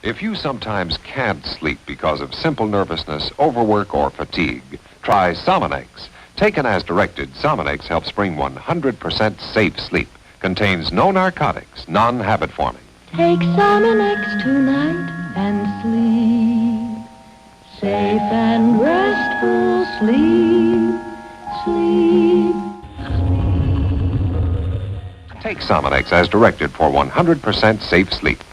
If you sometimes can't sleep because of simple nervousness, overwork, or fatigue, try Sominex. Taken as directed, Sominex helps bring 100% safe sleep. Contains no narcotics, non-habit forming. Take Sominex tonight and sleep. Safe and restful sleep. Take Sominex as directed for 100% safe sleep.